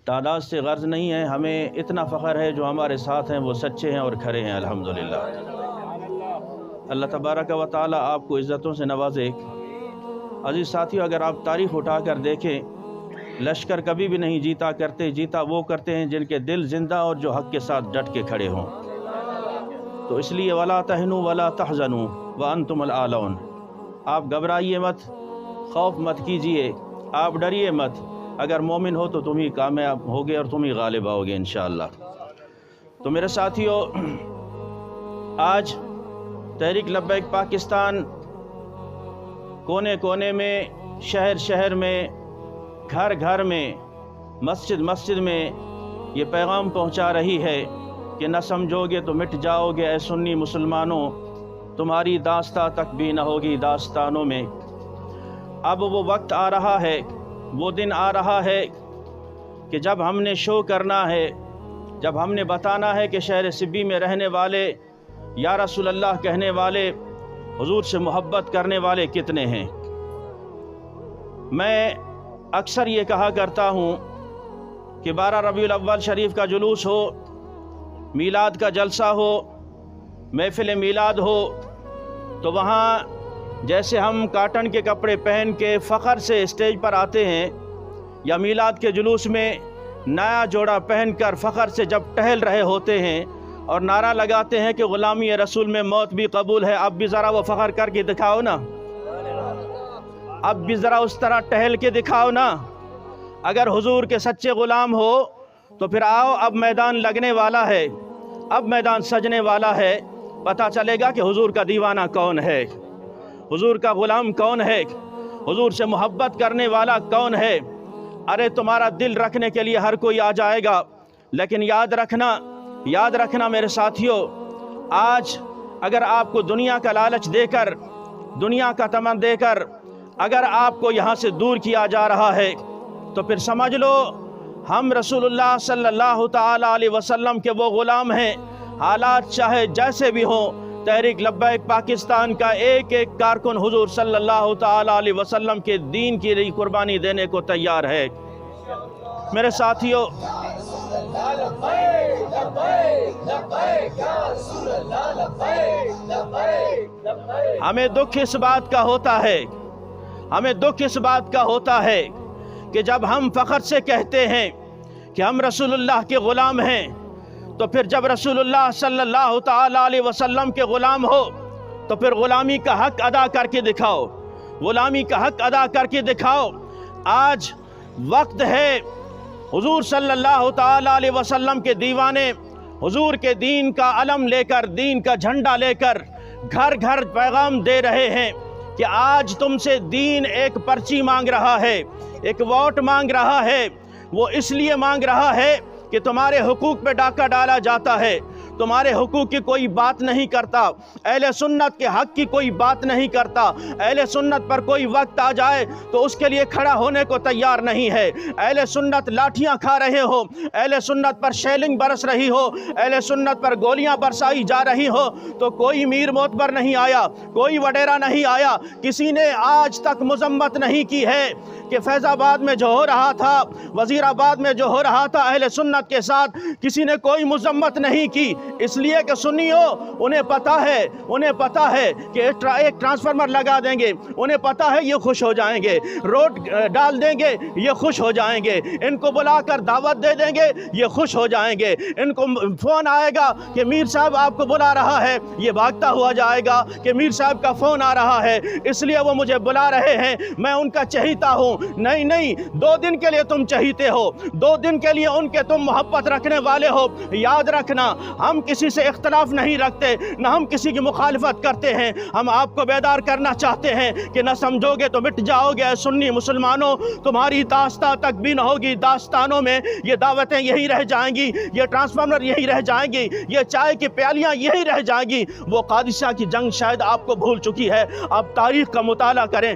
تعداد سے غرض نہیں ہے، ہمیں اتنا فخر ہے جو ہمارے ساتھ ہیں وہ سچے ہیں اور کھرے ہیں الحمدللہ۔ اللہ تبارک و تعالی آپ کو عزتوں سے نوازے۔ عزیز ساتھیو، اگر آپ تاریخ اٹھا کر دیکھیں، لشکر کبھی بھی نہیں جیتا کرتے، جیتا وہ کرتے ہیں جن کے دل زندہ اور جو حق کے ساتھ ڈٹ کے کھڑے ہوں۔ تو اس لیے وَلَا تَهِنُوا وَلَا تَحْزَنُوا وَأَنْتُمُ الْأَعْلَوْنَ، آپ گھبرائیے مت، خوف مت کیجئے، آپ ڈریے مت، اگر مومن ہو تو تم ہی کامیاب ہوگے اور تم ہی غالب آؤگے انشاءاللہ۔ تو میرے ساتھیو، آج تحریک لبیک پاکستان کونے کونے میں، شہر شہر میں، گھر گھر میں، مسجد مسجد میں یہ پیغام پہنچا رہی ہے کہ نہ سمجھو گے تو مٹ جاؤ گے اے سنی مسلمانوں، تمہاری داستان تک بھی نہ ہوگی داستانوں میں۔ اب وہ وقت آ رہا ہے، وہ دن آ رہا ہے کہ جب ہم نے شو کرنا ہے، جب ہم نے بتانا ہے کہ شہر سبی میں رہنے والے یا رسول اللہ کہنے والے، حضور سے محبت کرنے والے کتنے ہیں۔ میں اکثر یہ کہا کرتا ہوں کہ 12 ربیع الاول شریف کا جلوس ہو، میلاد کا جلسہ ہو، محفل میلاد ہو، تو وہاں جیسے ہم کاٹن کے کپڑے پہن کے فخر سے اسٹیج پر آتے ہیں، یا میلاد کے جلوس میں نیا جوڑا پہن کر فخر سے جب ٹہل رہے ہوتے ہیں اور نعرہ لگاتے ہیں کہ غلامی رسول میں موت بھی قبول ہے، اب بھی ذرا وہ فخر کر کے دکھاؤ نا، اب بھی ذرا اس طرح ٹہل کے دکھاؤ نا۔ اگر حضور کے سچے غلام ہو تو پھر آؤ، اب میدان لگنے والا ہے، اب میدان سجنے والا ہے، پتہ چلے گا کہ حضور کا دیوانہ کون ہے، حضور کا غلام کون ہے، حضور سے محبت کرنے والا کون ہے۔ ارے تمہارا دل رکھنے کے لیے ہر کوئی آ جائے گا، لیکن یاد رکھنا میرے ساتھیو، آج اگر آپ کو دنیا کا لالچ دے کر، دنیا کا تمن دے کر اگر آپ کو یہاں سے دور کیا جا رہا ہے تو پھر سمجھ لو ہم رسول اللہ صلی اللہ تعالیٰ علیہ وسلم کے وہ غلام ہیں۔ حالات چاہے جیسے بھی ہوں، تحریک لبیک پاکستان کا ایک ایک کارکن حضور صلی اللہ تعالیٰ علیہ وسلم کے دین کی لیے قربانی دینے کو تیار ہے۔ میرے ساتھیو، ہمیں دکھ اس بات کا ہوتا ہے کہ جب ہم فخر سے کہتے ہیں کہ ہم رسول اللہ کے غلام ہیں، تو پھر جب رسول اللہ صلی اللہ تعالیٰ علیہ وسلم کے غلام ہو تو پھر غلامی کا حق ادا کر کے دکھاؤ، غلامی کا حق ادا کر کے دکھاؤ۔ آج وقت ہے، حضور صلی اللہ تعالیٰ علیہ وسلم کے دیوانے حضور کے دین کا علم لے کر، دین کا جھنڈا لے کر گھر گھر پیغام دے رہے ہیں کہ آج تم سے دین ایک پرچی مانگ رہا ہے، ایک ووٹ مانگ رہا ہے۔ وہ اس لیے مانگ رہا ہے کہ تمہارے حقوق پہ ڈاکہ ڈالا جاتا ہے، تمہارے حقوق کی کوئی بات نہیں کرتا، اہل سنت کے حق کی کوئی بات نہیں کرتا۔ اہل سنت پر کوئی وقت آ جائے تو اس کے لیے کھڑا ہونے کو تیار نہیں ہے۔ اہل سنت لاٹھیاں کھا رہے ہو، اہل سنت پر شیلنگ برس رہی ہو، اہل سنت پر گولیاں برسائی جا رہی ہو، تو کوئی میر معتبر نہیں آیا، کوئی وڈیرا نہیں آیا، کسی نے آج تک مذمت نہیں کی ہے کہ فیض آباد میں جو ہو رہا تھا، وزیر آباد میں جو ہو رہا تھا اہل سنت کے ساتھ، کسی نے کوئی مذمت نہیں کی، اس لیے کہ سنیو انہیں پتا ہے کہ ایک ٹرانسفارمر لگا دیں گے، انہیں پتا ہے یہ خوش ہو جائیں گے، روڈ ڈال دیں گے یہ خوش ہو جائیں گے، ان کو بلا کر دعوت دے دیں گے یہ خوش ہو جائیں گے، ان کو فون آئے گا کہ میر صاحب آپ کو بلا رہا ہے، یہ بھاگتا ہوا جائے گا کہ میر صاحب کا فون آ رہا ہے اس لیے وہ مجھے بلا رہے ہیں، میں ان کا چہیتا ہوں۔ نہیں، 2 دن کے لیے تم چہیتے ہو، 2 دن کے لیے ان کے تم محبت رکھنے والے ہو۔ یاد رکھنا، ہم کسی سے اختلاف نہیں رکھتے، نہ ہم کسی کی مخالفت کرتے ہیں، ہم آپ کو بیدار کرنا چاہتے ہیں کہ نہ سمجھو گے تو مٹ جاؤ گے اے سنی مسلمانوں، تمہاری داستان تک بھی نہ ہوگی داستانوں میں، یہ دعوتیں یہی رہ جائیں گی، یہ ٹرانسفارمر یہی رہ جائیں گی، یہ چائے کی پیالیاں یہی رہ جائیں گی۔ وہ قادسیہ کی جنگ شاید آپ کو بھول چکی ہے، آپ تاریخ کا مطالعہ کریں۔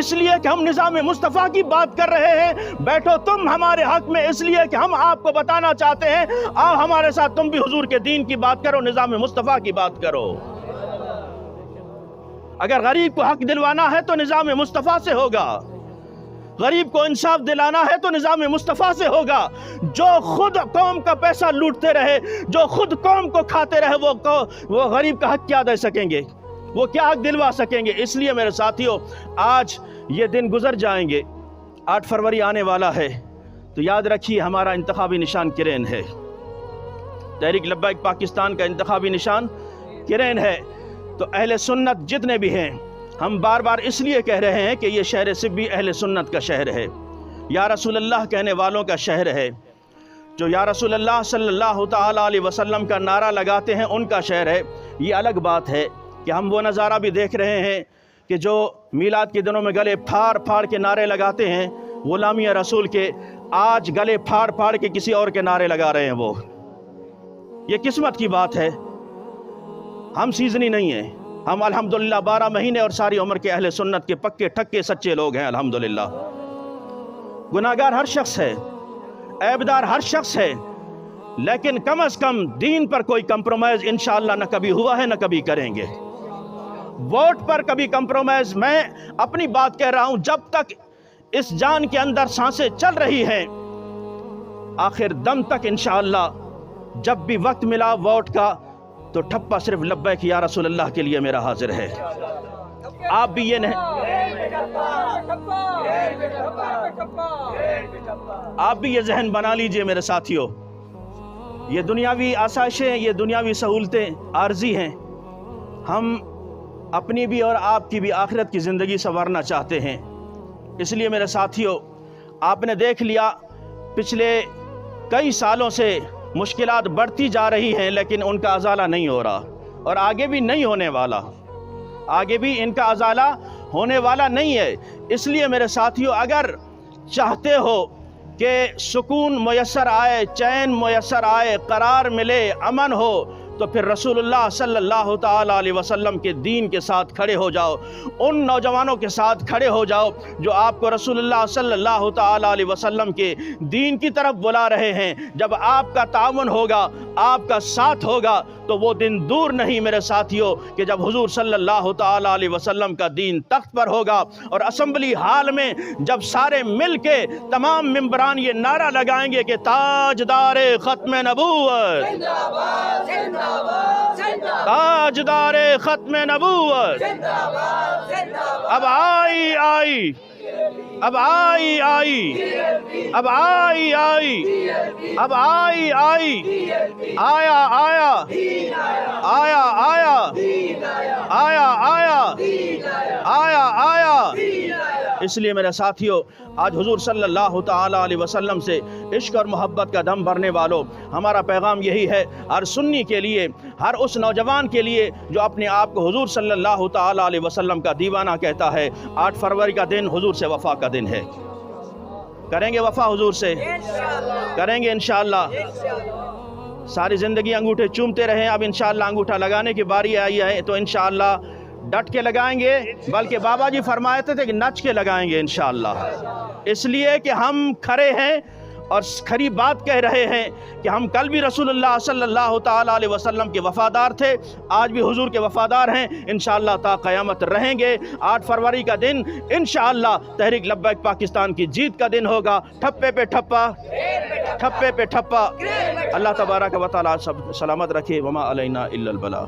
اس لیے کہ ہم نظام مصطفیٰ کی بات کر رہے ہیں، بیٹھو تم ہمارے حق میں اس لیے کہ ہم آپ کو بتانا چاہتے ہیں، آؤ ہمارے ساتھ تم بھی حضور کے دین کی بات کرو، نظام مصطفیٰ کی بات کرو۔ اگر غریب کو حق دلوانا ہے تو نظام مصطفیٰ سے ہوگا، غریب کو انصاف دلانا ہے تو نظام مصطفیٰ سے ہوگا۔ جو خود قوم کا پیسہ لوٹتے رہے، جو خود قوم کو کھاتے رہے، وہ غریب کا حق کیا دے سکیں گے، وہ کیا حق دلوا سکیں گے؟ اس لیے میرے ساتھیوں، آج یہ دن گزر جائیں گے، 8 فروری آنے والا ہے، تو یاد رکھیے ہمارا انتخابی نشان کرین ہے، تحریک لبیک پاکستان کا انتخابی نشان کرین ہے۔ تو اہل سنت جتنے بھی ہیں، ہم بار بار اس لیے کہہ رہے ہیں کہ یہ شہر سبی اہل سنت کا شہر ہے، یا رسول اللہ کہنے والوں کا شہر ہے، جو یا رسول اللہ صلی اللہ تعالیٰ علیہ وسلم کا نعرہ لگاتے ہیں ان کا شہر ہے۔ یہ الگ بات ہے کہ ہم وہ نظارہ بھی دیکھ رہے ہیں کہ جو میلاد کے دنوں میں گلے پھاڑ پھاڑ کے نعرے لگاتے ہیں غلامی رسول کے، آج گلے پھاڑ پھاڑ کے کسی اور کے نعرے لگا رہے ہیں۔ وہ یہ قسمت کی بات ہے، ہم سیزنی نہیں ہیں، ہم الحمدللہ 12 مہینے اور ساری عمر کے اہل سنت کے پکے ٹھکے سچے لوگ ہیں الحمدللہ۔ گناہگار ہر شخص ہے، عیبدار ہر شخص ہے، لیکن کم از کم دین پر کوئی کمپرومائز انشاءاللہ نہ کبھی ہوا ہے نہ کبھی کریں گے۔ ووٹ پر کبھی کمپرومائز، میں اپنی بات کہہ رہا ہوں، جب تک اس جان کے اندر سانسیں چل رہی ہیں، آخر دم تک انشاءاللہ جب بھی وقت ملا ووٹ کا تو ٹھپا صرف لبیک یا رسول اللہ کے لیے میرا حاضر ہے۔ آپ بھی یہ نہیں، آپ بھی یہ ذہن بنا لیجئے میرے ساتھیوں، یہ دنیاوی آسائشیں، یہ دنیاوی سہولتیں عارضی ہیں، ہم اپنی بھی اور آپ کی بھی آخرت کی زندگی سنوارنا چاہتے ہیں۔ اس لیے میرے ساتھیوں، آپ نے دیکھ لیا پچھلے کئی سالوں سے مشکلات بڑھتی جا رہی ہیں، لیکن ان کا ازالہ نہیں ہو رہا، اور آگے بھی نہیں ہونے والا، آگے بھی ان کا ازالہ ہونے والا نہیں ہے۔ اس لیے میرے ساتھیوں، اگر چاہتے ہو کہ سکون میسر آئے، چین میسر آئے، قرار ملے، امن ہو، تو پھر رسول اللہ صلی اللہ تعالیٰ علیہ وسلم کے دین کے ساتھ کھڑے ہو جاؤ، ان نوجوانوں کے ساتھ کھڑے ہو جاؤ جو آپ کو رسول اللہ صلی اللہ تعالیٰ علیہ وسلم کے دین کی طرف بلا رہے ہیں۔ جب آپ کا تعاون ہوگا، آپ کا ساتھ ہوگا، تو وہ دن دور نہیں میرے ساتھیوں کہ جب حضور صلی اللہ تعالیٰ علیہ وسلم کا دین تخت پر ہوگا، اور اسمبلی ہال میں جب سارے مل کے تمام ممبران یہ نعرہ لگائیں گے کہ تاجدار ختم نبوت، تاجدار ختم نبوت، اب آئی آئی، اب آئی آئی، اب آئی آئی، اب آئی آئی، آیا آیا، آیا آیا، آیا آیا، آیا آیا۔ اس لیے میرے ساتھیوں، آج حضور صلی اللہ تعالیٰ علیہ وسلم سے عشق اور محبت کا دم بھرنے والوں، ہمارا پیغام یہی ہے، ہر سنی کے لیے، ہر اس نوجوان کے لیے جو اپنے آپ کو حضور صلی اللہ تعالیٰ علیہ وسلم کا دیوانہ کہتا ہے، 8 فروری کا دن حضور سے وفا کا دن ہے۔ کریں گے وفا حضور سے؟ کریں گے انشاءاللہ۔ ساری زندگی انگوٹھے چومتے رہیں، اب انشاءاللہ انگوٹھا لگانے کی باری آئی ہے، تو انشاءاللہ ڈٹ کے لگائیں گے، بلکہ بابا جی فرماتے تھے کہ نچ کے لگائیں گے انشاءاللہ، اس لیے کہ ہم کھڑے ہیں اور کھری بات کہہ رہے ہیں کہ ہم کل بھی رسول اللہ صلی اللہ تعالیٰ علیہ وسلم کے وفادار تھے، آج بھی حضور کے وفادار ہیں، انشاءاللہ تا قیامت رہیں گے۔ 8 فروری کا دن انشاءاللہ تحریک لبیک پاکستان کی جیت کا دن ہوگا، ٹھپے پہ ٹھپا، ٹھپے پہ ٹھپا۔ اللہ تبارک و تعالیٰ سب سلامت رکھے، وما علینا الا البلاغ۔